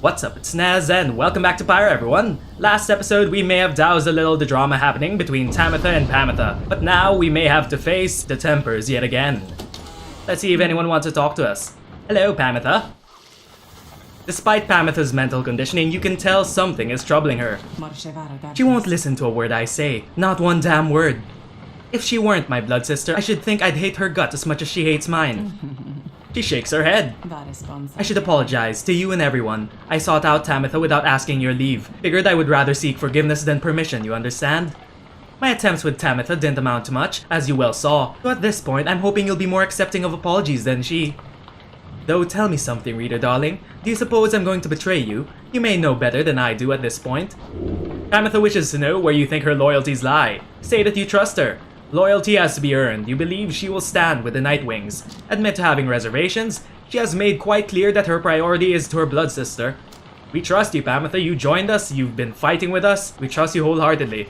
What's up, it's Nez, and welcome back to Pyre, everyone! Last episode, we may have doused a little the drama happening between Tamitha and Pamitha, but now we may have to face the Tempers yet again. Let's see if anyone wants to talk to us. Hello, Pamitha. Despite Pamitha's mental conditioning, you can tell something is troubling her. She won't listen to a word I say, not one damn word. If she weren't my blood sister, I should think I'd hate her guts as much as she hates mine. She shakes her head. I should apologize to you and everyone. I sought out Tamitha without asking your leave. Figured I would rather seek forgiveness than permission, you understand? My attempts with Tamitha didn't amount to much, as you well saw. So at this point, I'm hoping you'll be more accepting of apologies than she. Though tell me something, reader darling. Do you suppose I'm going to betray you? You may know better than I do at this point. Tamitha wishes to know where you think her loyalties lie. Say that you trust her. Loyalty has to be earned. You believe she will stand with the Nightwings. Admit to having reservations. She has made quite clear that her priority is to her blood sister. We trust you, Pamitha. You joined us. You've been fighting with us. We trust you wholeheartedly.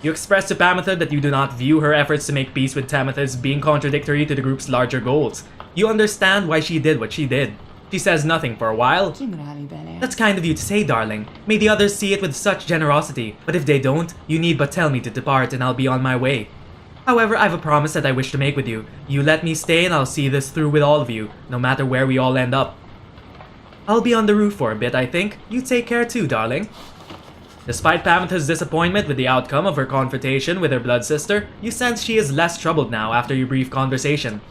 You expressed to Pamitha that you do not view her efforts to make peace with Tamitha as being contradictory to the group's larger goals. You understand why she did what she did. She says nothing for a while. That's kind of you to say, darling. May the others see it with such generosity. But if they don't, you need but tell me to depart and I'll be on my way. However, I've a promise that I wish to make with you. You let me stay and I'll see this through with all of you, no matter where we all end up. I'll be on the roof for a bit, I think. You take care too, darling. Despite Pamitha's disappointment with the outcome of her confrontation with her blood sister, you sense she is less troubled now after your brief conversation.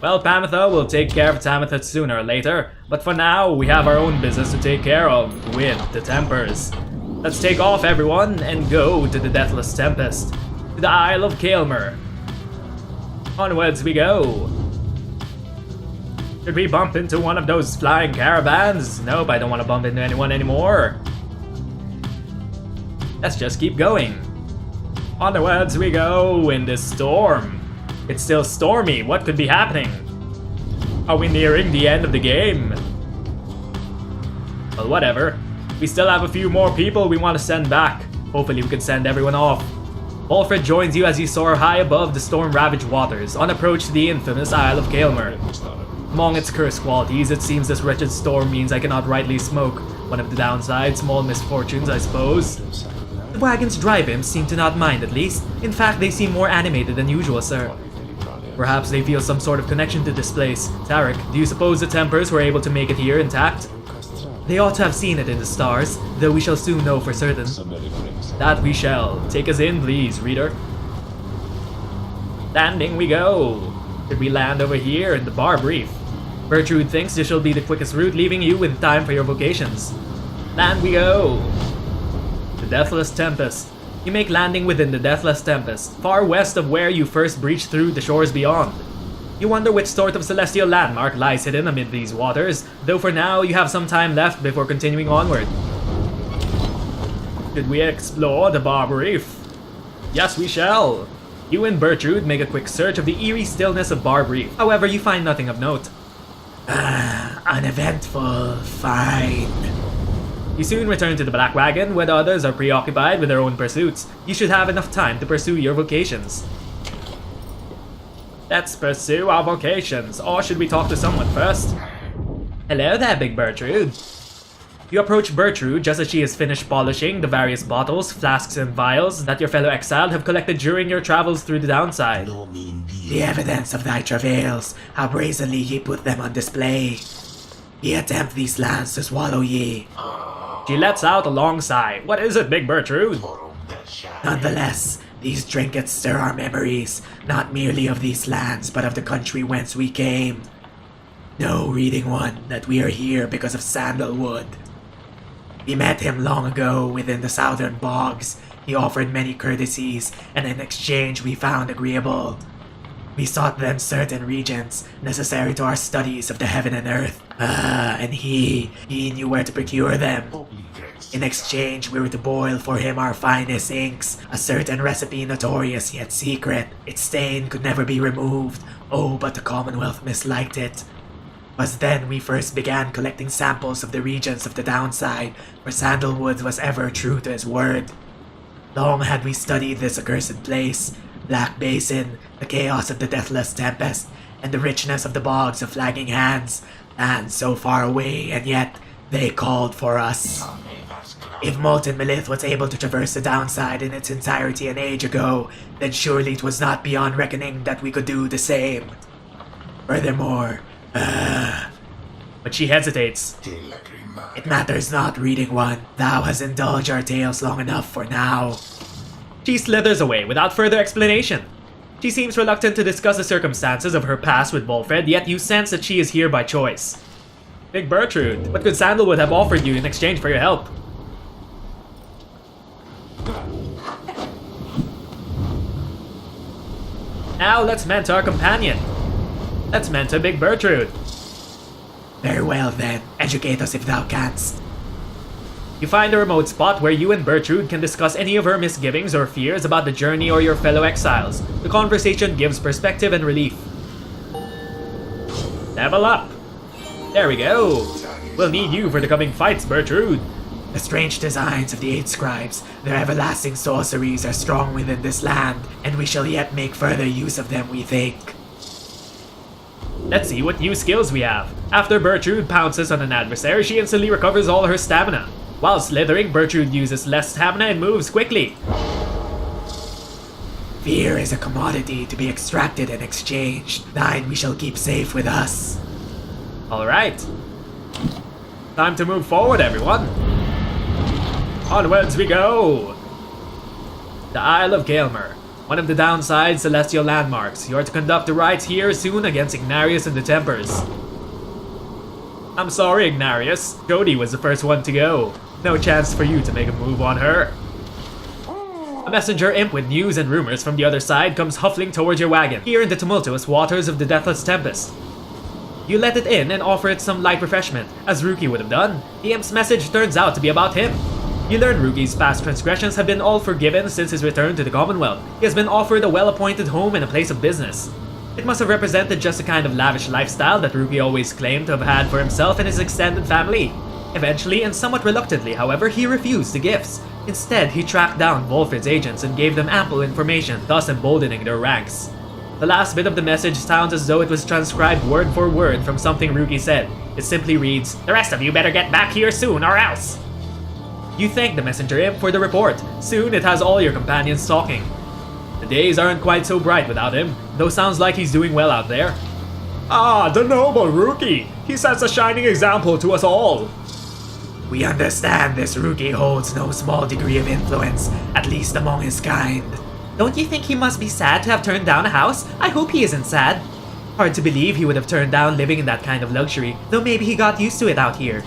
Well, Pamitha, we'll take care of Tamitha sooner or later, but for now, we have our own business to take care of with the Tempers. Let's take off, everyone, and go to the Deathless Tempest. To the Isle of Kaelmer. Onwards we go. Should we bump into one of those flying caravans? Nope, I don't want to bump into anyone anymore. Let's just keep going. Onwards we go in this storm. It's still stormy. What could be happening? Are we nearing the end of the game? Well, whatever. We still have a few more people we want to send back. Hopefully we can send everyone off. Alfred joins you as you soar high above the storm-ravaged waters on approach to the infamous Isle of Kaelmer. Among its cursed qualities, it seems this wretched storm means I cannot rightly smoke. One of the downsides, small misfortunes, I suppose. The wagon's drive-imps seem to not mind, at least. In fact, they seem more animated than usual, sir. Perhaps they feel some sort of connection to this place. Tarek, do you suppose the Tempers were able to make it here intact? They ought to have seen it in the stars, though we shall soon know for certain. That we shall. Take us in, please, reader. Landing we go. Should we land over here in the Bar Brief? Bertrude thinks this shall be the quickest route, leaving you with time for your vocations. Land we go. The Deathless Tempest. You make landing within the Deathless Tempest, far west of where you first breached through the shores beyond. You wonder which sort of celestial landmark lies hidden amid these waters, though for now you have some time left before continuing onward. Should we explore the Bar Reef? Yes, we shall. You and Bertrude make a quick search of the eerie stillness of Bar Reef. However, you find nothing of note. Uneventful. Fine. You soon return to the Black Wagon, where the others are preoccupied with their own pursuits. You should have enough time to pursue your vocations. Let's pursue our vocations, or should we talk to someone first? Hello there, Big Bertrude. You approach Bertrude just as she has finished polishing the various bottles, flasks, and vials that your fellow exile have collected during your travels through the downside. The evidence of thy travails, how brazenly ye put them on display. Ye attempt these lands to swallow ye. She lets out a long sigh. What is it, Big Bertrude? Nonetheless, these trinkets stir our memories, not merely of these lands, but of the country whence we came. Know, reading one, that we are here because of Sandalwood. We met him long ago within the southern bogs. He offered many courtesies, and in exchange we found agreeable. We sought then certain regents, necessary to our studies of the heaven and earth. And he knew where to procure them. In exchange, we were to boil for him our finest inks, a certain recipe notorious yet secret. Its stain could never be removed. Oh, but the Commonwealth misliked it. 'Twas then we first began collecting samples of the regions of the downside, where Sandalwood was ever true to his word. Long had we studied this accursed place, Black Basin, the chaos of the Deathless Tempest, and the richness of the bogs of Flagging Hands, lands so far away and yet They called for us. If Molten Melith was able to traverse the downside in its entirety an age ago, then surely it was not beyond reckoning that we could do the same. Furthermore, But she hesitates. it matters not, Reading One. Thou hast indulged our tales long enough for now. She slithers away without further explanation. She seems reluctant to discuss the circumstances of her past with Volfred, yet you sense that she is here by choice. Big Bertrude, what could Sandalwood have offered you in exchange for your help? Now let's mentor our companion. Let's mentor Big Bertrude. Very well then, educate us if thou canst. You find a remote spot where you and Bertrude can discuss any of her misgivings or fears about the journey or your fellow exiles. The conversation gives perspective and relief. Level up! There we go! We'll need you for the coming fights, Bertrude. The strange designs of the 8 scribes, their everlasting sorceries are strong within this land, and we shall yet make further use of them, we think. Let's see what new skills we have. After Bertrude pounces on an adversary, she instantly recovers all her stamina. While slithering, Bertrude uses less stamina and moves quickly. Fear is a commodity to be extracted and exchanged. Thine we shall keep safe with us. Alright. Time to move forward, everyone. Onwards we go! The Isle of Gaelmer. One of the downside celestial landmarks. You are to conduct the rites here soon against Ignarius and the Tempers. I'm sorry, Ignarius. Jody was the first one to go. No chance for you to make a move on her. A messenger imp with news and rumors from the other side comes huffling towards your wagon, here in the tumultuous waters of the Deathless Tempest. You let it in and offer it some light refreshment, as Ruki would have done. The imp's message turns out to be about him. You learn Ruki's past transgressions have been all forgiven since his return to the Commonwealth. He has been offered a well-appointed home and a place of business. It must have represented just the kind of lavish lifestyle that Ruki always claimed to have had for himself and his extended family. Eventually, and somewhat reluctantly, however, he refused the gifts. Instead, he tracked down Volfred's agents and gave them ample information, thus emboldening their ranks. The last bit of the message sounds as though it was transcribed word for word from something Ruki said. It simply reads, "The rest of you better get back here soon or else!" You thank the messenger imp for the report. Soon it has all your companions talking. The days aren't quite so bright without him, though sounds like he's doing well out there. Ah, the noble Ruki! He sets a shining example to us all! We understand this Ruki holds no small degree of influence, at least among his kind. Don't you think he must be sad to have turned down a house? I hope he isn't sad. Hard to believe he would have turned down living in that kind of luxury, though maybe he got used to it out here.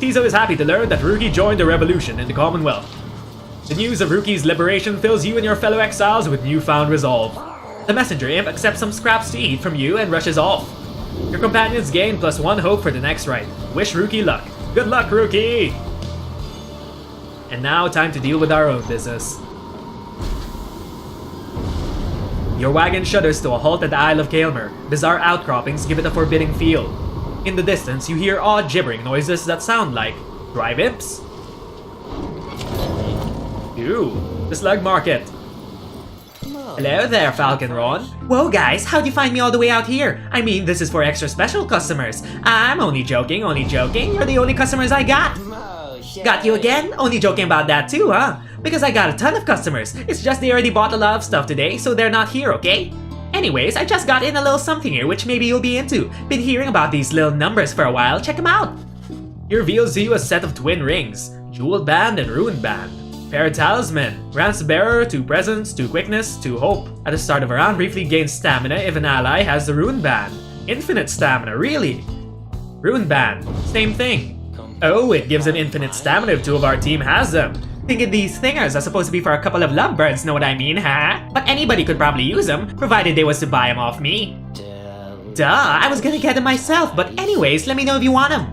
Tizo is happy to learn that Ruki joined the revolution in the Commonwealth. The news of Ruki's liberation fills you and your fellow exiles with newfound resolve. The messenger imp accepts some scraps to eat from you and rushes off. Your companions gain +1 hope for the next rite. Wish Ruki luck. Good luck, Ruki! And now, time to deal with our own business. Your wagon shudders to a halt at the Isle of Gaelmer. Bizarre outcroppings give it a forbidding feel. In the distance, you hear odd gibbering noises that sound like drive-imps. Ooh, the slug market. Hello there, Falcon Ron. Whoa guys, how'd you find me all the way out here? I mean, this is for extra special customers. I'm only joking. You're the only customers I got. Got you again? Only joking about that too, huh? Because I got a ton of customers. It's just they already bought a lot of stuff today, so they're not here, okay? Anyways, I just got in a little something here which maybe you'll be into. Been hearing about these little numbers for a while, check them out. He reveals to you a set of twin rings, jeweled band and ruined band. Pair talisman, grants the bearer 2 presence, 2 quickness, 2 hope. At the start of a round, briefly gains stamina if an ally has the ruined band. Infinite stamina, really? Ruined band, same thing. Oh, it gives an infinite stamina if 2 of our team has them. Thinking these thingers are supposed to be for a couple of lovebirds, know what I mean, huh? But anybody could probably use them, provided they was to buy them off me. Duh, I was gonna get them myself, but anyways, let me know if you want them.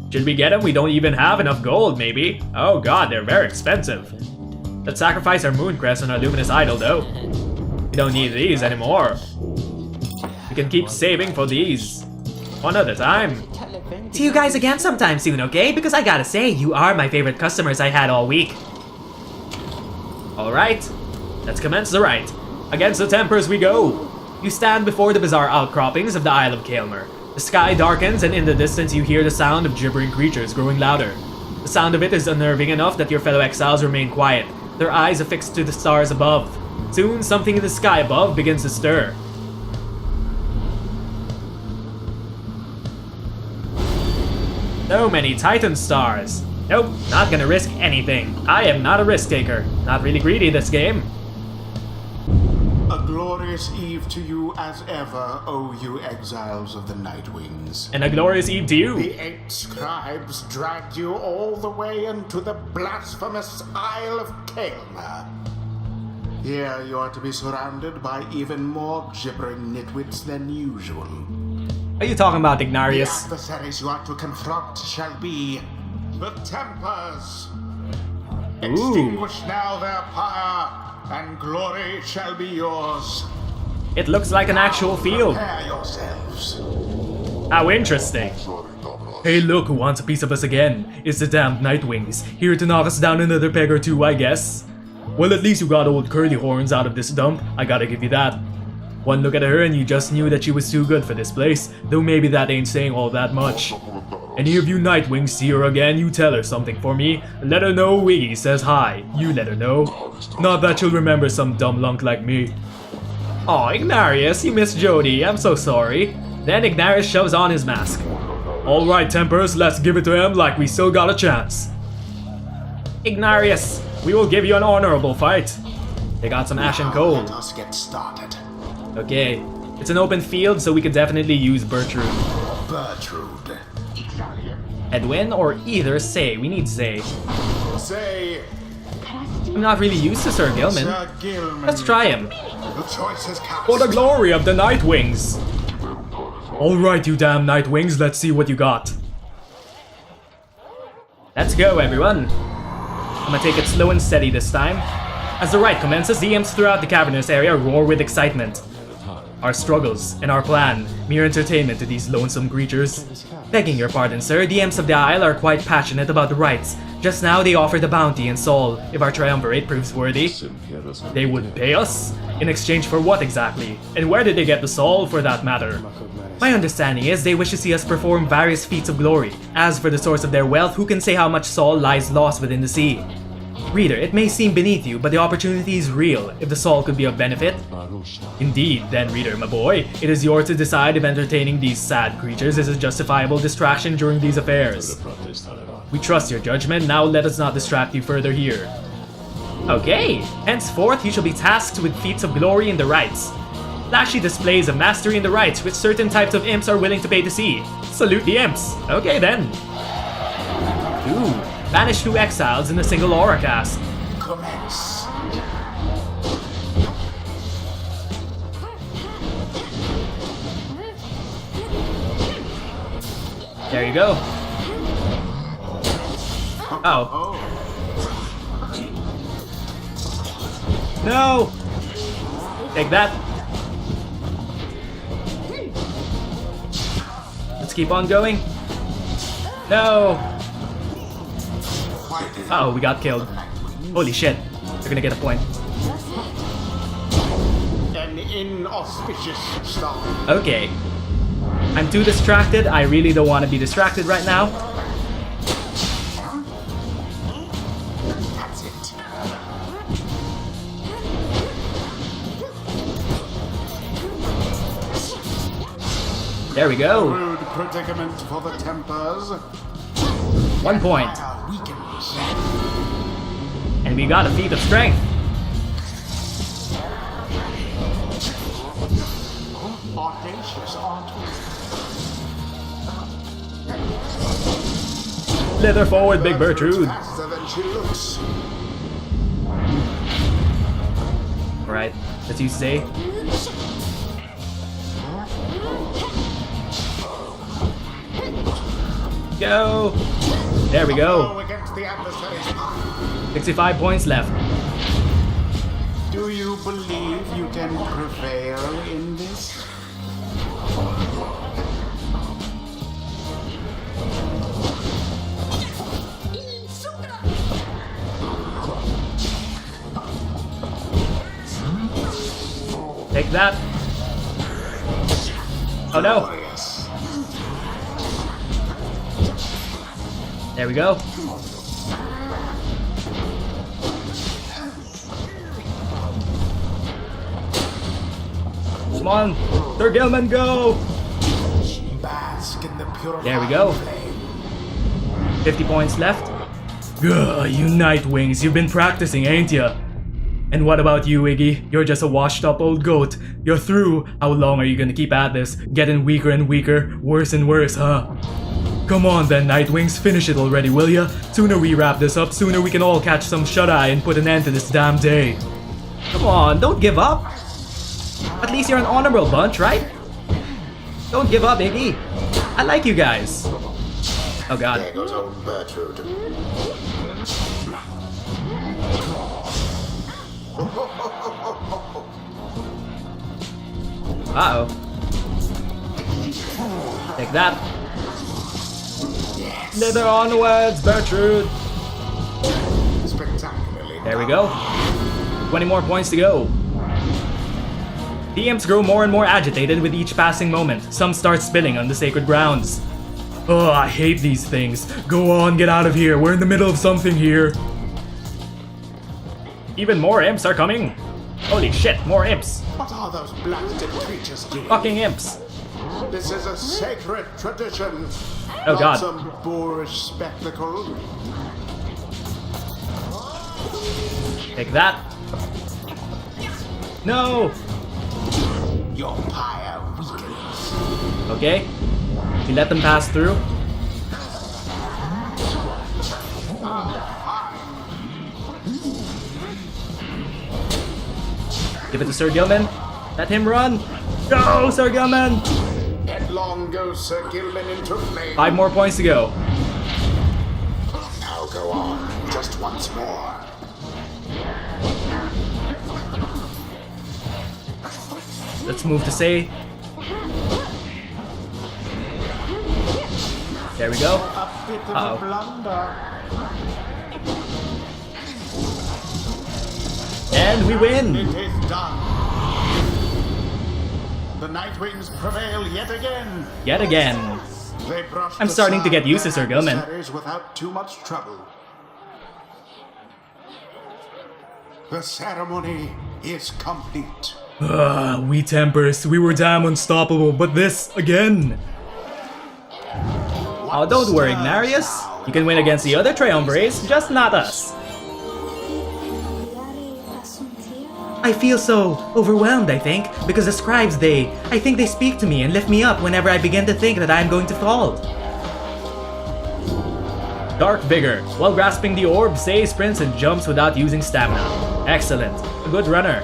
Should we get them? We don't even have enough gold, maybe. Oh god, they're very expensive. Let's sacrifice our moon crest on our luminous idol, though. We don't need these anymore. We can keep saving for these. One at a time. See you guys again sometime soon, okay? Because I gotta say, you are my favorite customers I had all week. Alright, let's commence the rite. Against the Tempers we go. You stand before the bizarre outcroppings of the Isle of Gaelmer. The sky darkens, and in the distance you hear the sound of gibbering creatures growing louder. The sound of it is unnerving enough that your fellow exiles remain quiet, their eyes affixed to the stars above. Soon, something in the sky above begins to stir. So many Titan stars. Nope, not gonna risk anything. I am not a risk taker. Not really greedy this game. A glorious eve to you as ever, O you exiles of the Nightwings. And a glorious eve to you. The 8 scribes dragged you all the way into the blasphemous Isle of Kaelma. Here you are to be surrounded by even more gibbering nitwits than usual. Are you talking about The Ignarius? adversaries you are to confront shall be the Tempers. Extinguish now their pyre, and glory shall be yours. It looks like an actual field. Prepare yourselves. How interesting. Hey look, who wants a piece of us again? It's the damned Nightwings, here to knock us down another peg or two, I guess. Well, at least you got old curly horns out of this dump, I gotta give you that. One look at her and you just knew that she was too good for this place, though maybe that ain't saying all that much. Any of you Nightwings see her again, you tell her something for me. Let her know Wiggy says hi. You let her know. Not that she'll remember some dumb lunk like me. Aw, Ignarius, you missed Jody. I'm so sorry. Then Ignarius shoves on his mask. Alright, Tempers, let's give it to him like we still got a chance. Ignarius, we will give you an honorable fight. They got some ash and coal. Let us get started. Okay, it's an open field, so we could definitely use Bertrude. Bertrude. Edwin or either Say. We need Say. Say, I'm not really used to Sir Gilman. Sir Gilman. Let's try him. The choice is cast. For the glory of the Nightwings! Alright, you damn Nightwings, let's see what you got. Let's go, everyone. I'm gonna take it slow and steady this time. As the rite commences, the imps throughout the cavernous area roar with excitement. Our struggles and our plan, mere entertainment to these lonesome creatures. Begging your pardon, sir, the imps of the Isle are quite passionate about the rites. Just now they offered a bounty and Sol, if our triumvirate proves worthy. They would pay us? In exchange for what exactly? And where did they get the Sol, for that matter? My understanding is they wish to see us perform various feats of glory. As for the source of their wealth, who can say how much Sol lies lost within the sea? Reader, it may seem beneath you, but the opportunity is real, if the Sol could be of benefit. Indeed, then reader, my boy, it is yours to decide if entertaining these sad creatures is a justifiable distraction during these affairs. We trust your judgment, now let us not distract you further here. Okay, henceforth you shall be tasked with feats of glory in the rites. Flashy displays of mastery in the rites which certain types of imps are willing to pay to see. Salute the imps. Okay then. Ooh, banish 2 exiles in a single aura cast. Commence. There you go. Oh. No! Take that. Let's keep on going. No! Uh-oh, we got killed. Holy shit. They're gonna get a point. An inauspicious start. Okay. I'm too distracted. I really don't want to be distracted right now. That's it. There we go. Rude predicament for the Tempers. 1 point. Fire weakens. And we got a feat of strength. Audacious, aren't we? Slither forward, Big Bertrude. Faster than she looks. Alright, let's use Zay. Go! There we go. Blow against the adversary's power. 65 points left. Do you believe you can prevail in this? Take that. Oh no. Glorious. There we go. Come on, Sir Gilman, go! Bask in the purifying There we go. flame. 50 points left. Gah, you Nightwings, you've been practicing, ain't ya? And what about you, Iggy? You're just a washed up old goat. You're through. How long are you gonna keep at this? Getting weaker and weaker, worse and worse, huh? Come on then, Nightwings, finish it already, will ya? Sooner we wrap this up, sooner we can all catch some shut-eye and put an end to this damn day. Come on, don't give up. At least you're an honorable bunch, right? Don't give up, Iggy. I like you guys. Oh god. There goes old Bertrude. Uh-oh. Take that. Slither onwards, Bertrude. Spectacularly. There we go. 20 more points to go. The imps grow more and more agitated with each passing moment. Some start spilling on the sacred grounds. Oh, I hate these things. Go on, get out of here. We're in the middle of something here. Even more imps are coming. Holy shit, more imps. What are those blasted creatures doing? Fucking imps. This is a sacred tradition. Oh Not god. some boorish spectacle. Take that. No. Your pyre weakens. Okay. We let them pass through. Give it to Sir Gilman. Let him run. Go, Sir Gilman. Headlong goes Sir Gilman into flame. 5 more points to go. Now go on, just once more. Let's move to say. There we go. A bit of Uh-oh. a blunder. And we win. It is done. The Nightwings prevail yet again. Yet again. They brushed I'm starting to aside get used to their Sir Gilman. adversaries without too much trouble. The ceremony is complete. We Tempers, we were damn unstoppable, but this again. Oh, don't worry, Marius. You can win against the other Triumvirates, just not us. I feel so overwhelmed, I think, because the scribes, I think they speak to me and lift me up whenever I begin to think that I am going to fall. Dark Vigor. While grasping the orb, Say sprints and jumps without using stamina. Excellent. A good runner.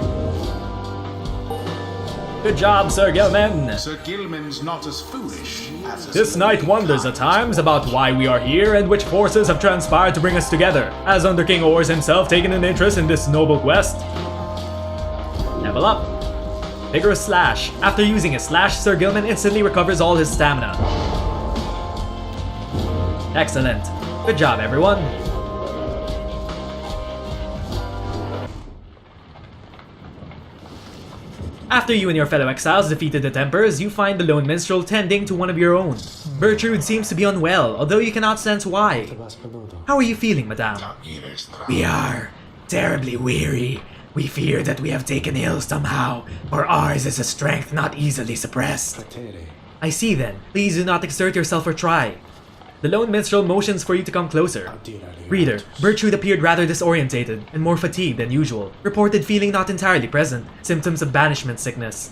Good job, Sir Gilman. Sir Gilman's not as foolish as his This night wonders at times about why we are here and which forces have transpired to bring us together. Has Under King Ors himself taken an interest in this noble quest? Level up. Vigorous Slash. After using his slash, Sir Gilman instantly recovers all his stamina. Excellent. Good job, everyone. After you and your fellow exiles defeated the Tempers, you find the lone minstrel tending to one of your own. Bertrude seems to be unwell, although you cannot sense why. How are you feeling, madame? We are terribly weary. We fear that we have taken ill somehow, for ours is a strength not easily suppressed. I see then. Please do not exert yourself or try. The lone minstrel motions for you to come closer. Reader, Bertrude appeared rather disorientated and more fatigued than usual. Reported feeling not entirely present. Symptoms of banishment sickness.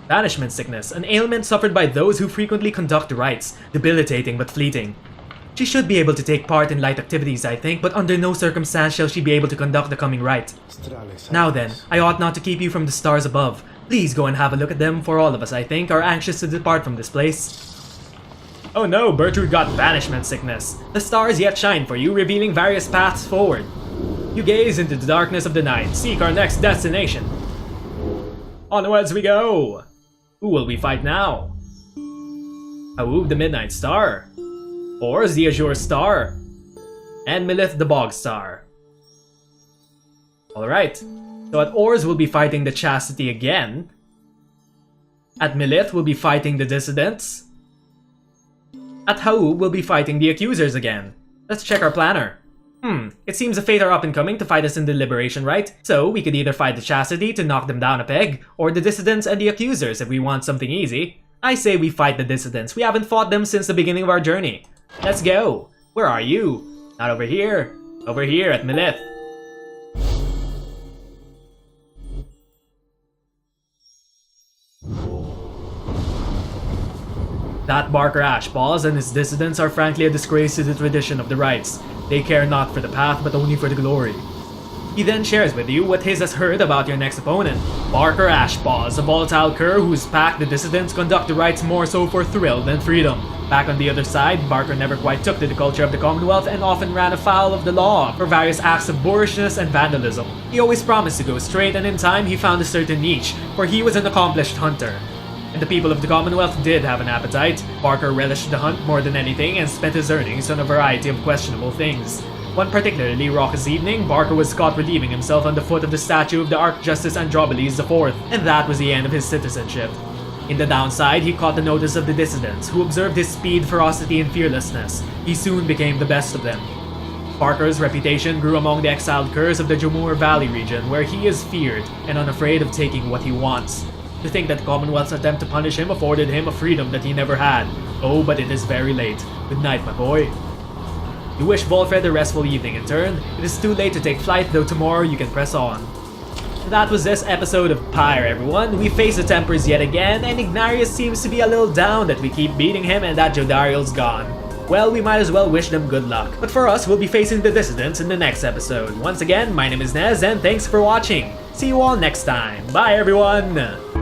Banishment sickness, an ailment suffered by those who frequently conduct rites, debilitating but fleeting. She should be able to take part in light activities, I think, but under no circumstance shall she be able to conduct the coming rite. Now then, I ought not to keep you from the stars above. Please go and have a look at them, for all of us, I think, are anxious to depart from this place. Oh no, Bertrude got banishment sickness. The stars yet shine for you, revealing various paths forward. You gaze into the darkness of the night, seek our next destination. Onwards we go! Who will we fight now? Haoub the Midnight Star, Ors the Azure Star, and Milith the Bog Star. Alright, so at Ors we'll be fighting the Chastity again. At Milith we'll be fighting the Dissidents. At Haoub we'll be fighting the Accusers again. Let's check our planner. It seems the Fate are up and coming to fight us in the Liberation, right? So we could either fight the Chastity to knock them down a peg, or the Dissidents and the Accusers if we want something easy. I say we fight the Dissidents. We haven't fought them since the beginning of our journey. Let's go. Where are you? Not over here. Over here at Melith. That Barker Ashballs and his dissidents are frankly a disgrace to the tradition of the rites. They care not for the path, but only for the glory. He then shares with you what his has heard about your next opponent. Barker Ashballs, a volatile cur whose pack, the dissidents, conduct the rites more so for thrill than freedom. Back on the other side, Barker never quite took to the culture of the Commonwealth and often ran afoul of the law for various acts of boorishness and vandalism. He always promised to go straight, and in time he found a certain niche, for he was an accomplished hunter. And the people of the Commonwealth did have an appetite. Barker relished the hunt more than anything and spent his earnings on a variety of questionable things. One particularly raucous evening, Barker was caught relieving himself on the foot of the statue of the Archjustice Andromeles IV, and that was the end of his citizenship. In the downside, he caught the notice of the dissidents, who observed his speed, ferocity, and fearlessness. He soon became the best of them. Barker's reputation grew among the exiled curs of the Jamur Valley region, where he is feared and unafraid of taking what he wants. To think that the Commonwealth's attempt to punish him afforded him a freedom that he never had. Oh, but it is very late. Good night, my boy. You wish Volfred a restful evening in turn. It is too late to take flight, though tomorrow you can press on. That was this episode of Pyre, everyone. We face the Tempers yet again, and Ignarius seems to be a little down that we keep beating him and that Jodariel's gone. Well, we might as well wish them good luck. But for us, we'll be facing the Dissidents in the next episode. Once again, my name is Nez, and thanks for watching. See you all next time. Bye, everyone!